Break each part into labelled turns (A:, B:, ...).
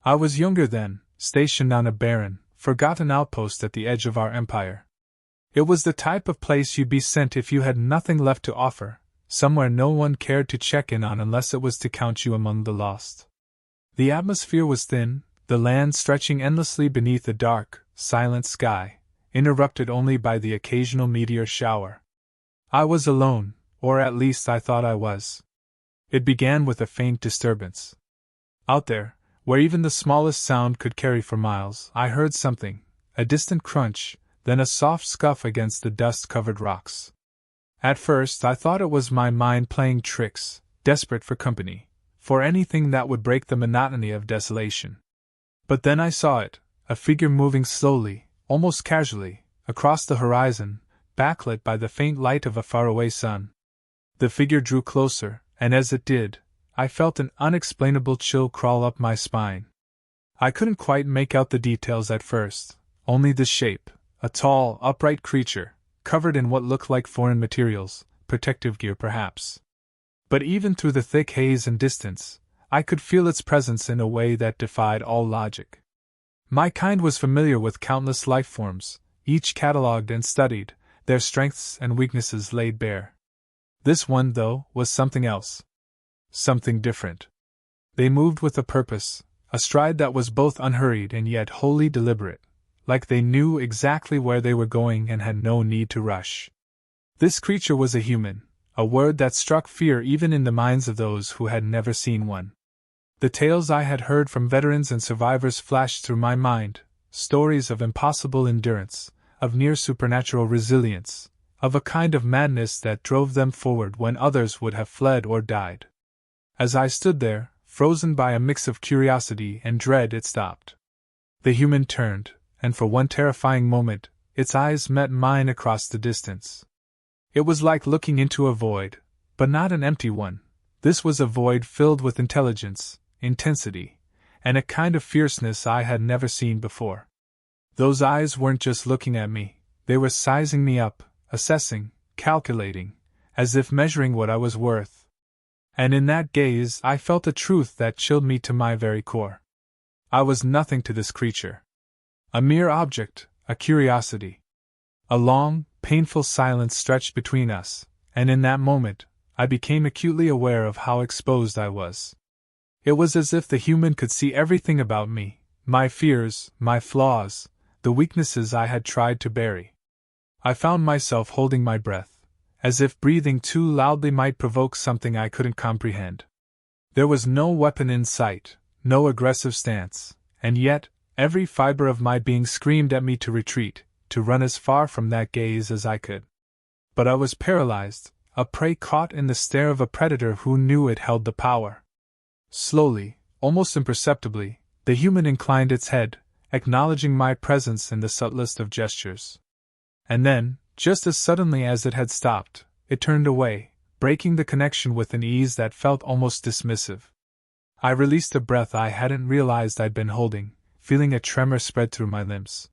A: I was younger then, stationed on a barren, forgotten outpost at the edge of our empire. It was the type of place you'd be sent if you had nothing left to offer, somewhere no one cared to check in on unless it was to count you among the lost. The atmosphere was thin, the land stretching endlessly beneath a dark, silent sky, interrupted only by the occasional meteor shower. I was alone, or at least I thought I was. It began with a faint disturbance. Out there, where even the smallest sound could carry for miles, I heard something, a distant crunch, then a soft scuff against the dust-covered rocks. At first I thought it was my mind playing tricks, desperate for company, for anything that would break the monotony of desolation. But then I saw it, a figure moving slowly, almost casually, across the horizon, backlit by the faint light of a faraway sun. The figure drew closer, and as it did, I felt an unexplainable chill crawl up my spine. I couldn't quite make out the details at first, only the shape, a tall, upright creature, covered in what looked like foreign materials, protective gear perhaps. But even through the thick haze and distance, I could feel its presence in a way that defied all logic. My kind was familiar with countless life forms, each catalogued and studied, their strengths and weaknesses laid bare. This one, though, was something else. Something different. They moved with a purpose, a stride that was both unhurried and yet wholly deliberate, like they knew exactly where they were going and had no need to rush. This creature was a human, a word that struck fear even in the minds of those who had never seen one. The tales I had heard from veterans and survivors flashed through my mind, stories of impossible endurance, of near supernatural resilience, of a kind of madness that drove them forward when others would have fled or died. As I stood there, frozen by a mix of curiosity and dread, it stopped. The human turned, and for one terrifying moment, its eyes met mine across the distance. It was like looking into a void, but not an empty one. This was a void filled with intelligence, intensity, and a kind of fierceness I had never seen before. Those eyes weren't just looking at me, they were sizing me up, assessing, calculating, as if measuring what I was worth. And in that gaze I felt a truth that chilled me to my very core. I was nothing to this creature. A mere object, a curiosity. A long, painful silence stretched between us, and in that moment, I became acutely aware of how exposed I was. It was as if the human could see everything about me, my fears, my flaws, the weaknesses I had tried to bury. I found myself holding my breath, as if breathing too loudly might provoke something I couldn't comprehend. There was no weapon in sight, no aggressive stance, and yet, every fiber of my being screamed at me to retreat, to run as far from that gaze as I could. But I was paralyzed, a prey caught in the stare of a predator who knew it held the power. Slowly, almost imperceptibly, the human inclined its head, acknowledging my presence in the subtlest of gestures. And then, just as suddenly as it had stopped, it turned away, breaking the connection with an ease that felt almost dismissive. I released a breath I hadn't realized I'd been holding, feeling a tremor spread through my limbs.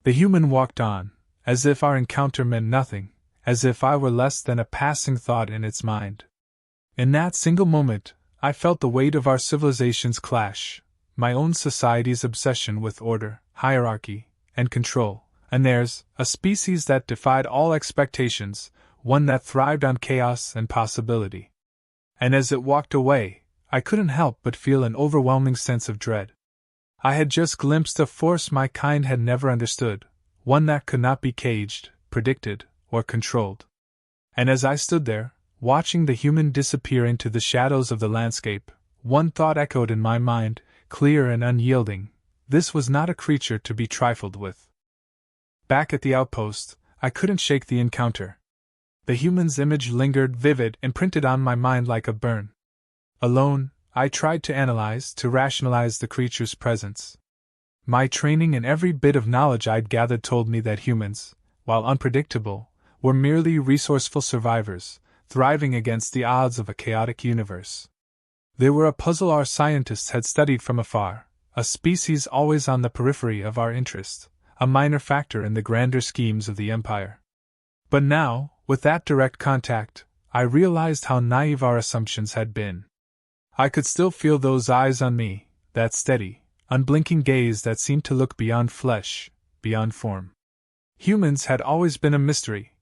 A: The human walked on, as if our encounter meant nothing, as if I were less than a passing thought in its mind. In that single moment, I felt the weight of our civilization's clash, my own society's obsession with order, hierarchy, and control, and theirs, a species that defied all expectations, one that thrived on chaos and possibility. And as it walked away, I couldn't help but feel an overwhelming sense of dread. I had just glimpsed a force my kind had never understood, one that could not be caged, predicted, or controlled. And as I stood there, watching the human disappear into the shadows of the landscape, one thought echoed in my mind, clear and unyielding: this was not a creature to be trifled with. Back at the outpost, I couldn't shake the encounter. The human's image lingered vivid, imprinted on my mind like a burn. Alone, I tried to analyze, to rationalize the creature's presence. My training and every bit of knowledge I'd gathered told me that humans, while unpredictable, were merely resourceful survivors, thriving against the odds of a chaotic universe. They were a puzzle our scientists had studied from afar, a species always on the periphery of our interest, a minor factor in the grander schemes of the Empire. But now, with that direct contact, I realized how naive our assumptions had been. I could still feel those eyes on me, that steady, unblinking gaze that seemed to look beyond flesh, beyond form. Humans had always been a mystery,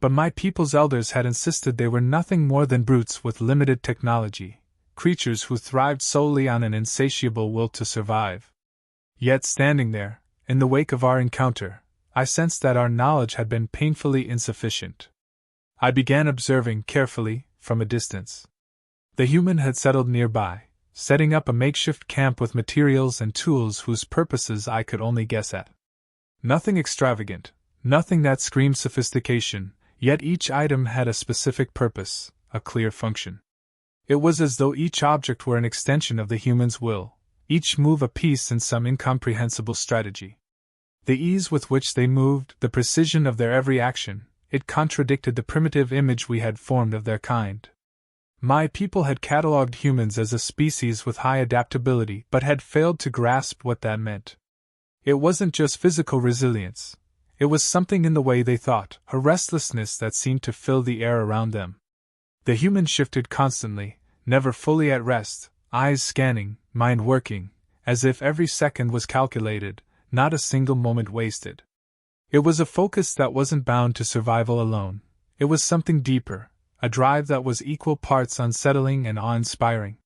A: but my people's elders had insisted they were nothing more than brutes with limited technology, creatures who thrived solely on an insatiable will to survive. Yet standing there, in the wake of our encounter, I sensed that our knowledge had been painfully insufficient. I began observing carefully, from a distance. The human had settled nearby, setting up a makeshift camp with materials and tools whose purposes I could only guess at. Nothing extravagant, nothing that screamed sophistication, yet each item had a specific purpose, a clear function. It was as though each object were an extension of the human's will, each move a piece in some incomprehensible strategy. The ease with which they moved, the precision of their every action, it contradicted the primitive image we had formed of their kind. My people had catalogued humans as a species with high adaptability but had failed to grasp what that meant. It wasn't just physical resilience. It was something in the way they thought, a restlessness that seemed to fill the air around them. The human shifted constantly, never fully at rest, eyes scanning, mind working, as if every second was calculated, not a single moment wasted. It was a focus that wasn't bound to survival alone. It was something deeper, a drive that was equal parts unsettling and awe-inspiring.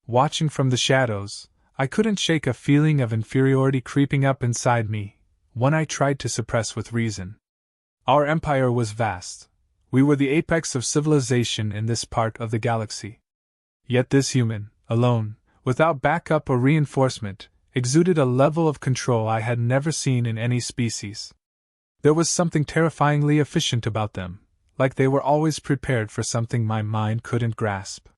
A: Watching from the shadows, I couldn't shake a feeling of inferiority creeping up inside me, one I tried to suppress with reason. Our empire was vast. We were the apex of civilization in this part of the galaxy. Yet this human, alone, without backup or reinforcement, exuded a level of control I had never seen in any species. There was something terrifyingly efficient about them, like they were always prepared for something my mind couldn't grasp.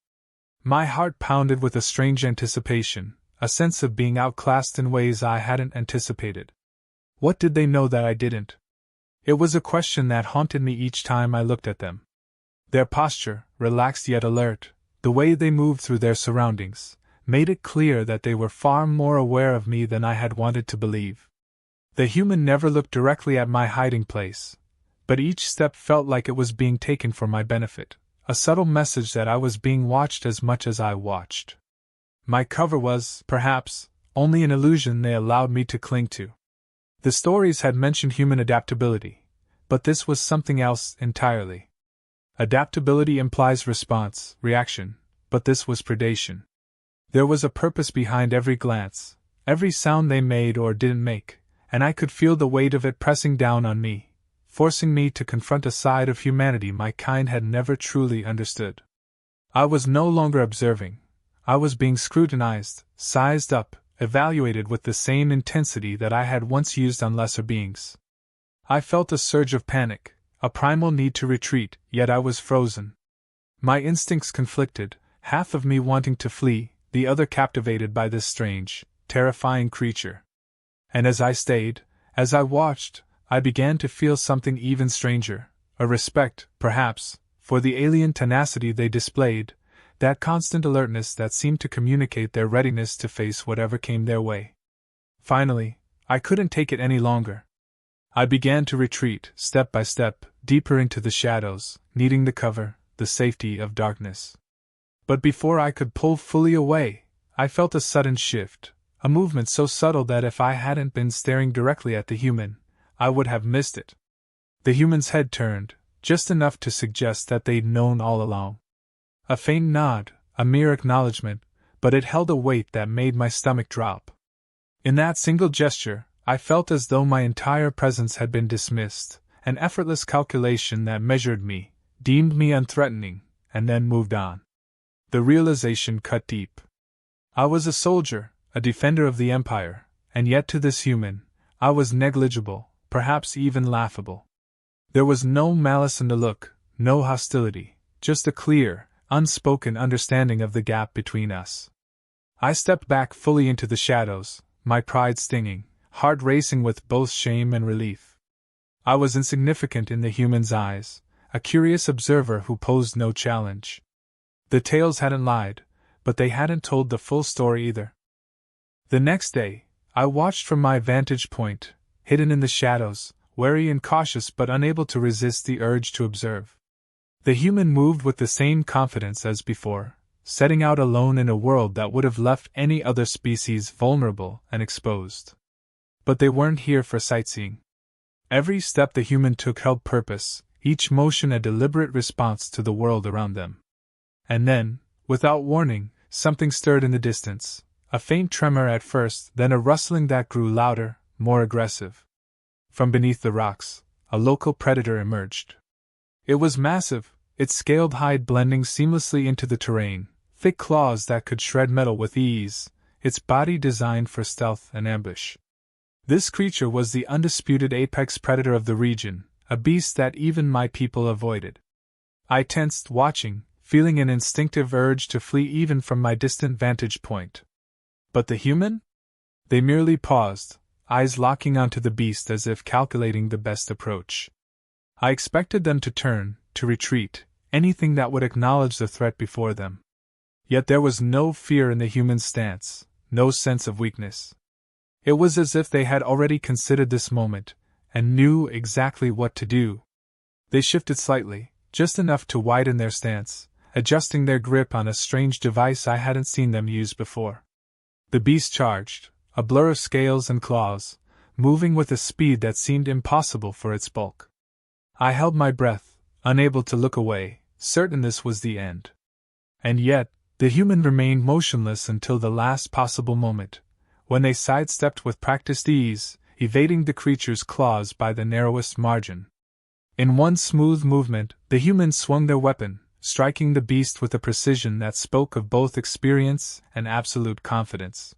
A: My heart pounded with a strange anticipation, a sense of being outclassed in ways I hadn't anticipated. What did they know that I didn't? It was a question that haunted me each time I looked at them. Their posture, relaxed yet alert, the way they moved through their surroundings, made it clear that they were far more aware of me than I had wanted to believe. The human never looked directly at my hiding place, but each step felt like it was being taken for my benefit, a subtle message that I was being watched as much as I watched. My cover was, perhaps, only an illusion they allowed me to cling to. The stories had mentioned human adaptability, but this was something else entirely. Adaptability implies response, reaction, but this was predation. There was a purpose behind every glance, every sound they made or didn't make, and I could feel the weight of it pressing down on me, forcing me to confront a side of humanity my kind had never truly understood. I was no longer observing. I was being scrutinized, sized up, evaluated with the same intensity that I had once used on lesser beings. I felt a surge of panic, a primal need to retreat, yet I was frozen. My instincts conflicted, half of me wanting to flee, the other captivated by this strange, terrifying creature. And as I stayed, as I watched, I began to feel something even stranger, a respect, perhaps, for the alien tenacity they displayed, that constant alertness that seemed to communicate their readiness to face whatever came their way. Finally, I couldn't take it any longer. I began to retreat, step by step, deeper into the shadows, needing the cover, the safety of darkness. But before I could pull fully away, I felt a sudden shift, a movement so subtle that if I hadn't been staring directly at the human, I would have missed it. The human's head turned, just enough to suggest that they'd known all along. A faint nod, a mere acknowledgement, but it held a weight that made my stomach drop. In that single gesture, I felt as though my entire presence had been dismissed, an effortless calculation that measured me, deemed me unthreatening, and then moved on. The realization cut deep. I was a soldier, a defender of the Empire, and yet to this human, I was negligible, perhaps even laughable. There was no malice in the look, no hostility, just a clear, unspoken understanding of the gap between us. I stepped back fully into the shadows, my pride stinging, heart racing with both shame and relief. I was insignificant in the human's eyes, a curious observer who posed no challenge. The tales hadn't lied, but they hadn't told the full story either. The next day, I watched from my vantage point, hidden in the shadows, wary and cautious but unable to resist the urge to observe. The human moved with the same confidence as before, setting out alone in a world that would have left any other species vulnerable and exposed. But they weren't here for sightseeing. Every step the human took held purpose, each motion a deliberate response to the world around them. And then, without warning, something stirred in the distance, a faint tremor at first, then a rustling that grew louder, more aggressive. From beneath the rocks, a local predator emerged. It was massive, its scaled hide blending seamlessly into the terrain, thick claws that could shred metal with ease, its body designed for stealth and ambush. This creature was the undisputed apex predator of the region, a beast that even my people avoided. I tensed, watching, feeling an instinctive urge to flee even from my distant vantage point. But the human? They merely paused, eyes locking onto the beast as if calculating the best approach. I expected them to turn, to retreat, anything that would acknowledge the threat before them. Yet there was no fear in the human stance, no sense of weakness. It was as if they had already considered this moment, and knew exactly what to do. They shifted slightly, just enough to widen their stance, adjusting their grip on a strange device I hadn't seen them use before. The beast charged, a blur of scales and claws, moving with a speed that seemed impossible for its bulk. I held my breath, unable to look away, certain this was the end. And yet, the human remained motionless until the last possible moment, when they sidestepped with practiced ease, evading the creature's claws by the narrowest margin. In one smooth movement, the humans swung their weapon, striking the beast with a precision that spoke of both experience and absolute confidence.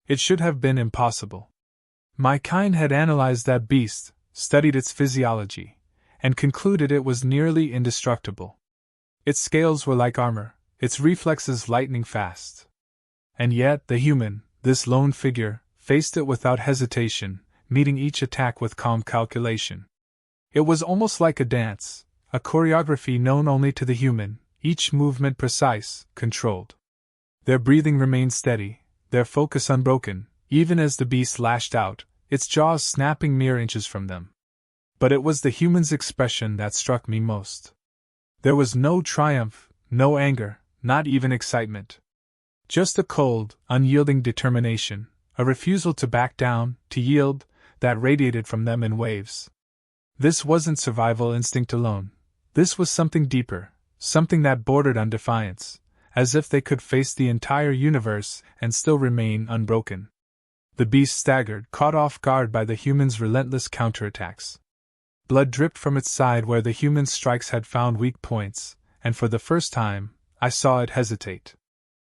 A: It should have been impossible. My kind had analyzed that beast, studied its physiology, and concluded it was nearly indestructible. Its scales were like armor, its reflexes lightning fast. And yet the human, this lone figure, faced it without hesitation, meeting each attack with calm calculation. It was almost like a dance, a choreography known only to the human, each movement precise, controlled. Their breathing remained steady, their focus unbroken, even as the beast lashed out, its jaws snapping mere inches from them. But it was the human's expression that struck me most. There was no triumph, no anger, not even excitement. Just a cold, unyielding determination, a refusal to back down, to yield, that radiated from them in waves. This wasn't survival instinct alone. This was something deeper, something that bordered on defiance, as if they could face the entire universe and still remain unbroken. The beast staggered, caught off guard by the human's relentless counterattacks. Blood dripped from its side where the human's strikes had found weak points, and for the first time, I saw it hesitate.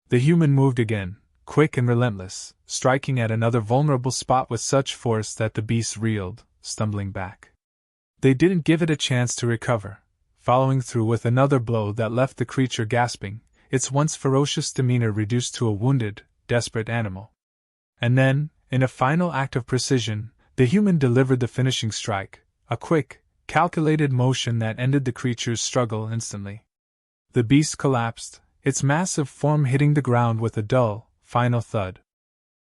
A: The human moved again, quick and relentless, striking at another vulnerable spot with such force that the beast reeled, stumbling back. They didn't give it a chance to recover, following through with another blow that left the creature gasping, its once ferocious demeanor reduced to a wounded, desperate animal. And then, in a final act of precision, the human delivered the finishing strike, a quick, calculated motion that ended the creature's struggle instantly. The beast collapsed, its massive form hitting the ground with a dull, final thud.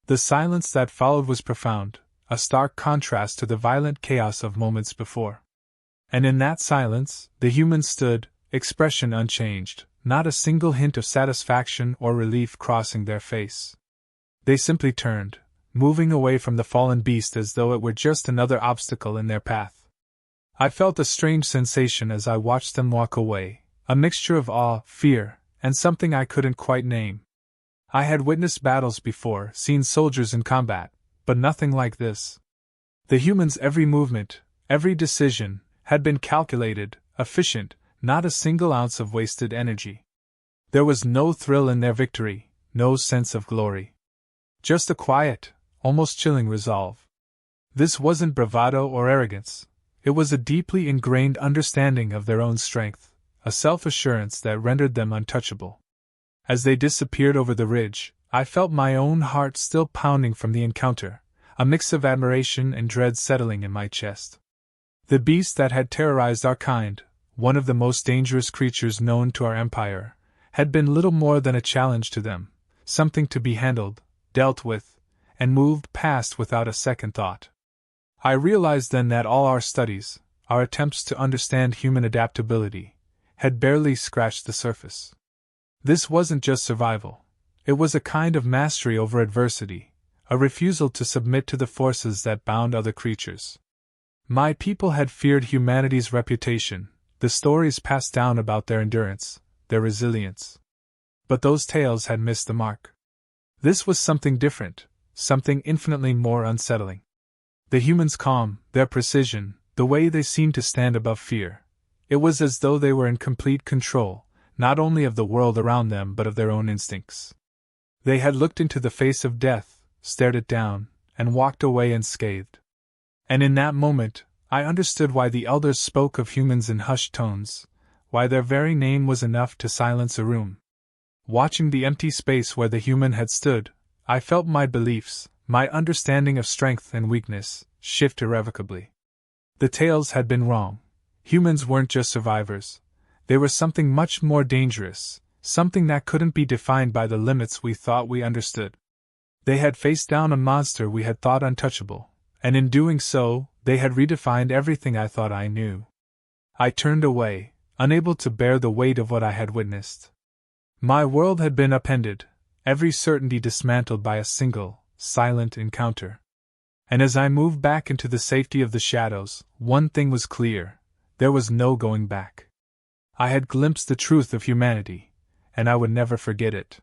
A: The silence that followed was profound, a stark contrast to the violent chaos of moments before. And in that silence, the human stood, expression unchanged, not a single hint of satisfaction or relief crossing their face. They simply turned, moving away from the fallen beast as though it were just another obstacle in their path. I felt a strange sensation as I watched them walk away, a mixture of awe, fear, and something I couldn't quite name. I had witnessed battles before, seen soldiers in combat, but nothing like this. The human's every movement, every decision, had been calculated, efficient, not a single ounce of wasted energy. There was no thrill in their victory, no sense of glory. Just a quiet, almost chilling resolve. This wasn't bravado or arrogance. It was a deeply ingrained understanding of their own strength, a self-assurance that rendered them untouchable. As they disappeared over the ridge, I felt my own heart still pounding from the encounter, a mix of admiration and dread settling in my chest. The beast that had terrorized our kind, one of the most dangerous creatures known to our empire, had been little more than a challenge to them, something to be handled, dealt with, and moved past without a second thought. I realized then that all our studies, our attempts to understand human adaptability, had barely scratched the surface. This wasn't just survival. It was a kind of mastery over adversity, a refusal to submit to the forces that bound other creatures. My people had feared humanity's reputation, the stories passed down about their endurance, their resilience. But those tales had missed the mark. This was something different, something infinitely more unsettling. The humans' calm, their precision, the way they seemed to stand above fear. It was as though they were in complete control, not only of the world around them but of their own instincts. They had looked into the face of death, stared it down, and walked away unscathed. And in that moment, I understood why the elders spoke of humans in hushed tones, why their very name was enough to silence a room. Watching the empty space where the human had stood, I felt my beliefs, my understanding of strength and weakness, shift irrevocably. The tales had been wrong. Humans weren't just survivors. They were something much more dangerous, something that couldn't be defined by the limits we thought we understood. They had faced down a monster we had thought untouchable, and in doing so, they had redefined everything I thought I knew. I turned away, unable to bear the weight of what I had witnessed. My world had been upended, every certainty dismantled by a single, silent encounter. And as I moved back into the safety of the shadows, one thing was clear: there was no going back. I had glimpsed the truth of humanity, and I would never forget it.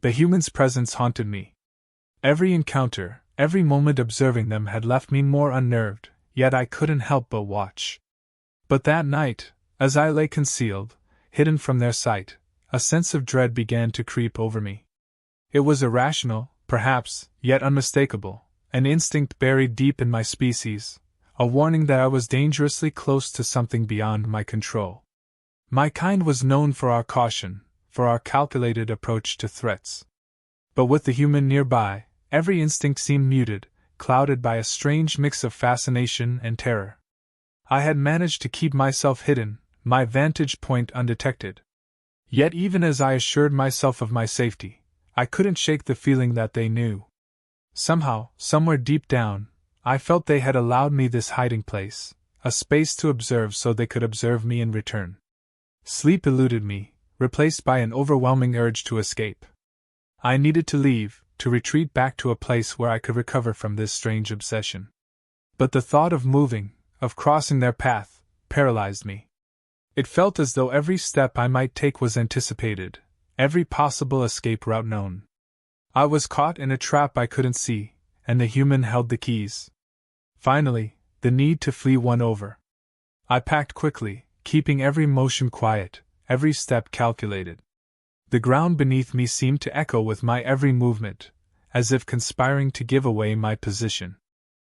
A: The humans' presence haunted me. Every encounter, every moment observing them had left me more unnerved, yet I couldn't help but watch. But that night, as I lay concealed, hidden from their sight, a sense of dread began to creep over me. It was irrational, perhaps, yet unmistakable, an instinct buried deep in my species, a warning that I was dangerously close to something beyond my control. My kind was known for our caution, for our calculated approach to threats. But with the human nearby, every instinct seemed muted, clouded by a strange mix of fascination and terror. I had managed to keep myself hidden, my vantage point undetected. Yet even as I assured myself of my safety, I couldn't shake the feeling that they knew. Somehow, somewhere deep down, I felt they had allowed me this hiding place, a space to observe so they could observe me in return. Sleep eluded me, replaced by an overwhelming urge to escape. I needed to leave, to retreat back to a place where I could recover from this strange obsession. But the thought of moving, of crossing their path, paralyzed me. It felt as though every step I might take was anticipated, every possible escape route known. I was caught in a trap I couldn't see, and the human held the keys. Finally, the need to flee won over. I packed quickly, keeping every motion quiet, every step calculated. The ground beneath me seemed to echo with my every movement, as if conspiring to give away my position.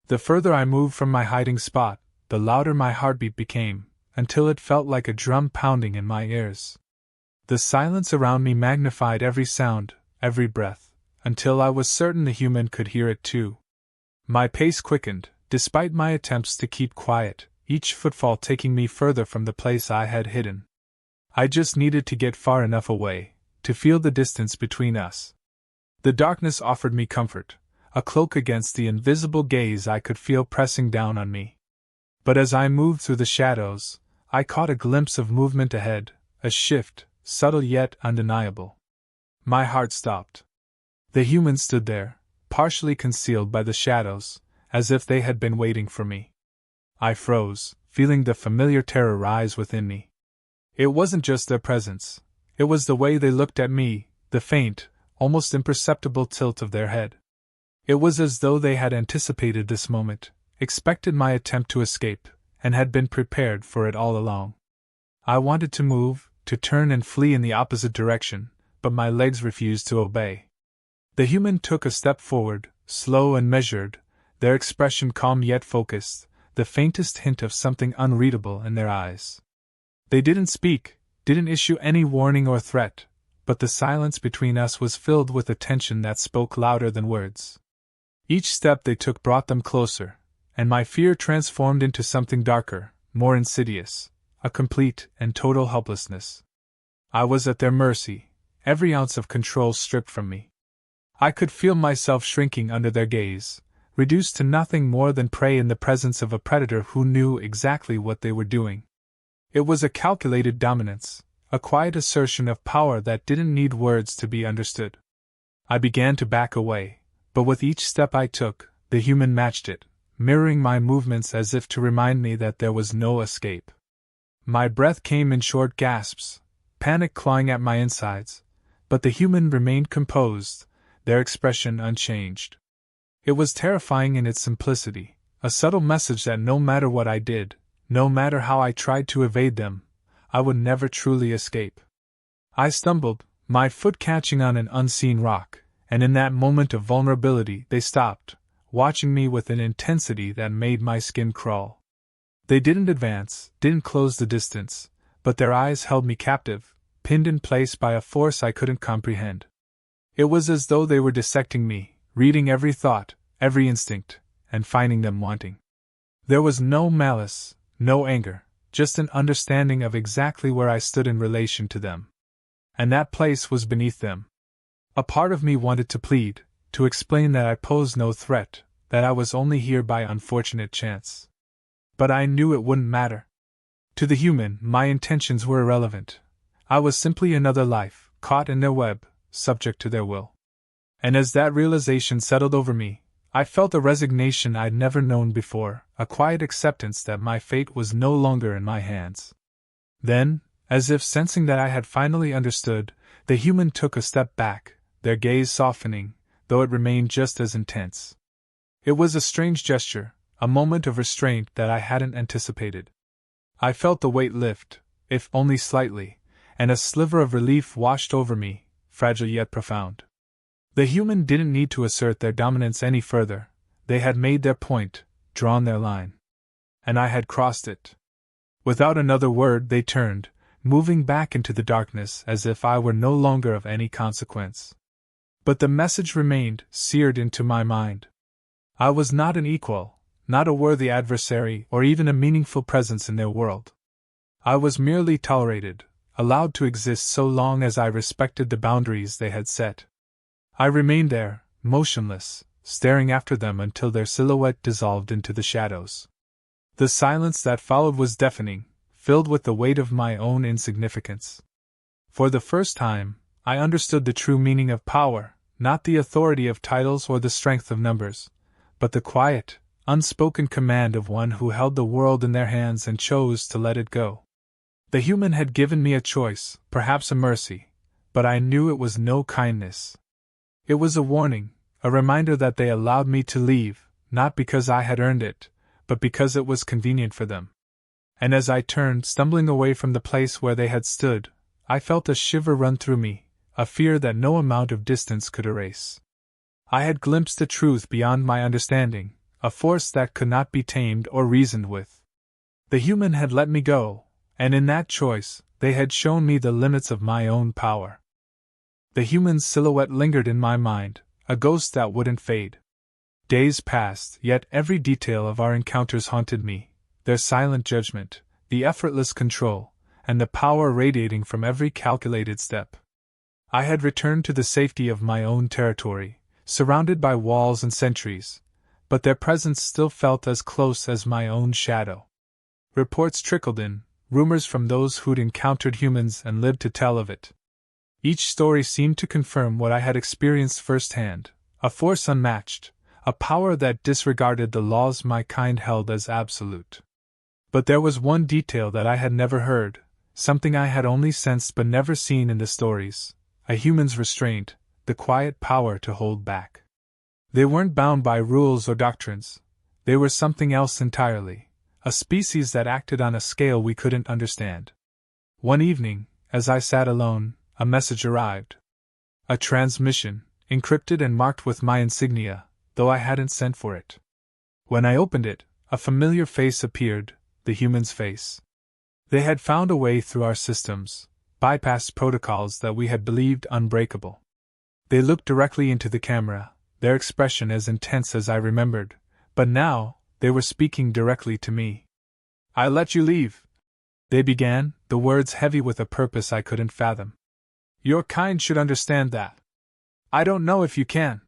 A: The further I moved from my hiding spot, the louder my heartbeat became, until it felt like a drum pounding in my ears. The silence around me magnified every sound, every breath, until I was certain the human could hear it too. My pace quickened, despite my attempts to keep quiet, each footfall taking me further from the place I had hidden. I just needed to get far enough away, to feel the distance between us. The darkness offered me comfort, a cloak against the invisible gaze I could feel pressing down on me. But as I moved through the shadows, I caught a glimpse of movement ahead, a shift, subtle yet undeniable. My heart stopped. The humans stood there, partially concealed by the shadows, as if they had been waiting for me. I froze, feeling the familiar terror rise within me. It wasn't just their presence, it was the way they looked at me, the faint, almost imperceptible tilt of their head. It was as though they had anticipated this moment, expected my attempt to escape, and had been prepared for it all along. I wanted to move, to turn and flee in the opposite direction, but my legs refused to obey. The human took a step forward, slow and measured, their expression calm yet focused, the faintest hint of something unreadable in their eyes. They didn't speak, didn't issue any warning or threat, but the silence between us was filled with a tension that spoke louder than words. Each step they took brought them closer, and my fear transformed into something darker, more insidious, a complete and total helplessness. I was at their mercy, every ounce of control stripped from me. I could feel myself shrinking under their gaze, reduced to nothing more than prey in the presence of a predator who knew exactly what they were doing. It was a calculated dominance, a quiet assertion of power that didn't need words to be understood. I began to back away, but with each step I took, the human matched it, mirroring my movements as if to remind me that there was no escape. My breath came in short gasps, panic clawing at my insides, but the human remained composed, their expression unchanged. It was terrifying in its simplicity, a subtle message that no matter what I did, no matter how I tried to evade them, I would never truly escape. I stumbled, my foot catching on an unseen rock, and in that moment of vulnerability they stopped, watching me with an intensity that made my skin crawl. They didn't advance, didn't close the distance, but their eyes held me captive, pinned in place by a force I couldn't comprehend. It was as though they were dissecting me, reading every thought, every instinct, and finding them wanting. There was no malice, no anger, just an understanding of exactly where I stood in relation to them. And that place was beneath them. A part of me wanted to plead, to explain that I posed no threat, that I was only here by unfortunate chance. But I knew it wouldn't matter. To the human, my intentions were irrelevant. I was simply another life, caught in their web, subject to their will. And as that realization settled over me, I felt a resignation I'd never known before, a quiet acceptance that my fate was no longer in my hands. Then, as if sensing that I had finally understood, the human took a step back, their gaze softening, though it remained just as intense. It was a strange gesture, a moment of restraint that I hadn't anticipated. I felt the weight lift, if only slightly, and a sliver of relief washed over me, fragile yet profound. The human didn't need to assert their dominance any further. They had made their point, drawn their line. And I had crossed it. Without another word they turned, moving back into the darkness as if I were no longer of any consequence. But the message remained, seared into my mind. I was not an equal, not a worthy adversary or even a meaningful presence in their world. I was merely tolerated, allowed to exist so long as I respected the boundaries they had set. I remained there, motionless, staring after them until their silhouette dissolved into the shadows. The silence that followed was deafening, filled with the weight of my own insignificance. For the first time, I understood the true meaning of power, not the authority of titles or the strength of numbers, but the quiet, unspoken command of one who held the world in their hands and chose to let it go. The human had given me a choice, perhaps a mercy, but I knew it was no kindness. It was a warning, a reminder that they allowed me to leave, not because I had earned it, but because it was convenient for them. And as I turned, stumbling away from the place where they had stood, I felt a shiver run through me, a fear that no amount of distance could erase. I had glimpsed a truth beyond my understanding, a force that could not be tamed or reasoned with. The human had let me go, and in that choice, they had shown me the limits of my own power. The human's silhouette lingered in my mind, a ghost that wouldn't fade. Days passed, yet every detail of our encounters haunted me, their silent judgment, the effortless control, and the power radiating from every calculated step. I had returned to the safety of my own territory, surrounded by walls and sentries, but their presence still felt as close as my own shadow. Reports trickled in, rumors from those who'd encountered humans and lived to tell of it. Each story seemed to confirm what I had experienced firsthand, a force unmatched, a power that disregarded the laws my kind held as absolute. But there was one detail that I had never heard, something I had only sensed but never seen in the stories, a human's restraint, the quiet power to hold back. They weren't bound by rules or doctrines. They were something else entirely, a species that acted on a scale we couldn't understand. One evening, as I sat alone, a message arrived. A transmission, encrypted and marked with my insignia, though I hadn't sent for it. When I opened it, a familiar face appeared, the human's face. They had found a way through our systems, bypassed protocols that we had believed unbreakable. They looked directly into the camera, their expression as intense as I remembered, but now, they were speaking directly to me. "I let you leave," they began, the words heavy with a purpose I couldn't fathom. "Your kind should understand that. I don't know if you can."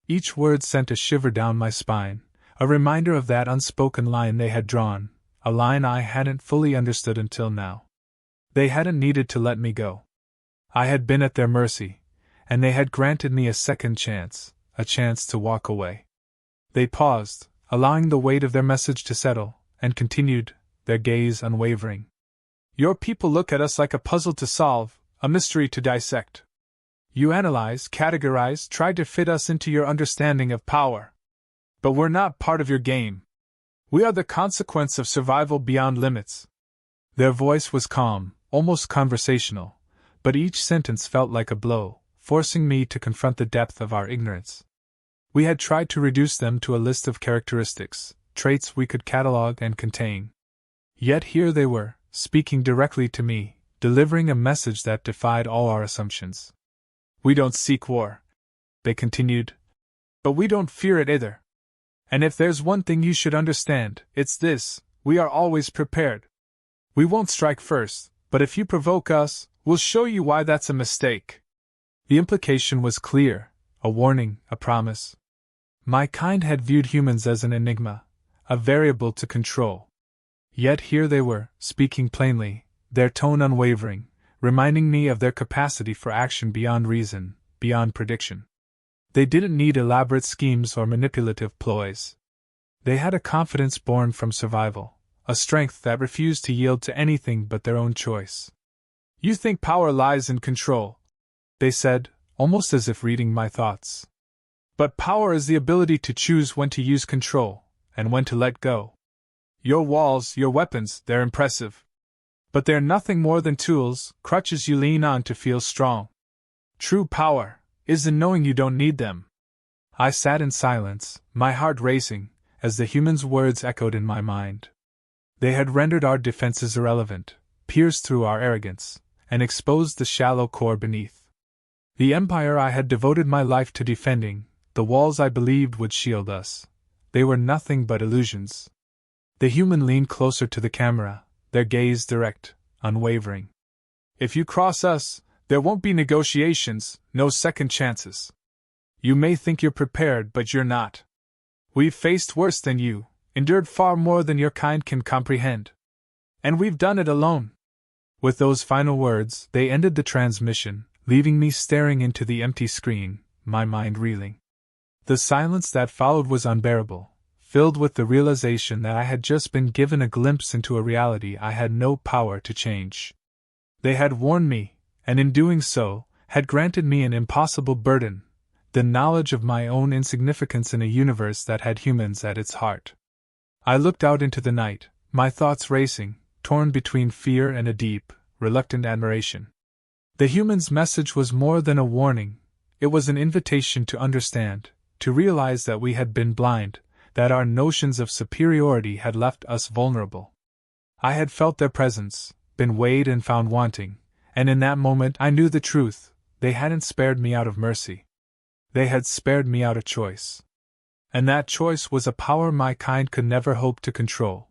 A: Each word sent a shiver down my spine, a reminder of that unspoken line they had drawn, a line I hadn't fully understood until now. They hadn't needed to let me go. I had been at their mercy, and they had granted me a second chance, a chance to walk away. They paused, allowing the weight of their message to settle, and continued, their gaze unwavering. Your people look at us like a puzzle to solve, a mystery to dissect. You analyze, categorize, try to fit us into your understanding of power. But we're not part of your game. We are the consequence of survival beyond limits. Their voice was calm, almost conversational, but each sentence felt like a blow, forcing me to confront the depth of our ignorance. We had tried to reduce them to a list of characteristics, traits we could catalog and contain. Yet here they were, speaking directly to me, delivering a message that defied all our assumptions. We don't seek war, they continued, but we don't fear it either. And if there's one thing you should understand, it's this: we are always prepared. We won't strike first, but if you provoke us, we'll show you why that's a mistake. The implication was clear, a warning, a promise. My kind had viewed humans as an enigma, a variable to control. Yet here they were, speaking plainly, their tone unwavering, reminding me of their capacity for action beyond reason, beyond prediction. They didn't need elaborate schemes or manipulative ploys. They had a confidence born from survival, a strength that refused to yield to anything but their own choice. You think power lies in control, they said, almost as if reading my thoughts. But power is the ability to choose when to use control, and when to let go. Your walls, your weapons, they're impressive. But they're nothing more than tools, crutches you lean on to feel strong. True power is in knowing you don't need them. I sat in silence, my heart racing, as the humans' words echoed in my mind. They had rendered our defenses irrelevant, pierced through our arrogance, and exposed the shallow core beneath. The empire I had devoted my life to defending, the walls I believed would shield us, they were nothing but illusions. The human leaned closer to the camera, their gaze direct, unwavering. If you cross us, there won't be negotiations, no second chances. You may think you're prepared, but you're not. We've faced worse than you, endured far more than your kind can comprehend. And we've done it alone. With those final words, they ended the transmission, leaving me staring into the empty screen, my mind reeling. The silence that followed was unbearable, filled with the realization that I had just been given a glimpse into a reality I had no power to change. They had warned me, and in doing so, had granted me an impossible burden, the knowledge of my own insignificance in a universe that had humans at its heart. I looked out into the night, my thoughts racing, torn between fear and a deep, reluctant admiration. The human's message was more than a warning, it was an invitation to understand, to realize that we had been blind, that our notions of superiority had left us vulnerable. I had felt their presence, been weighed and found wanting, and in that moment I knew the truth: they hadn't spared me out of mercy. They had spared me out of choice. And that choice was a power my kind could never hope to control.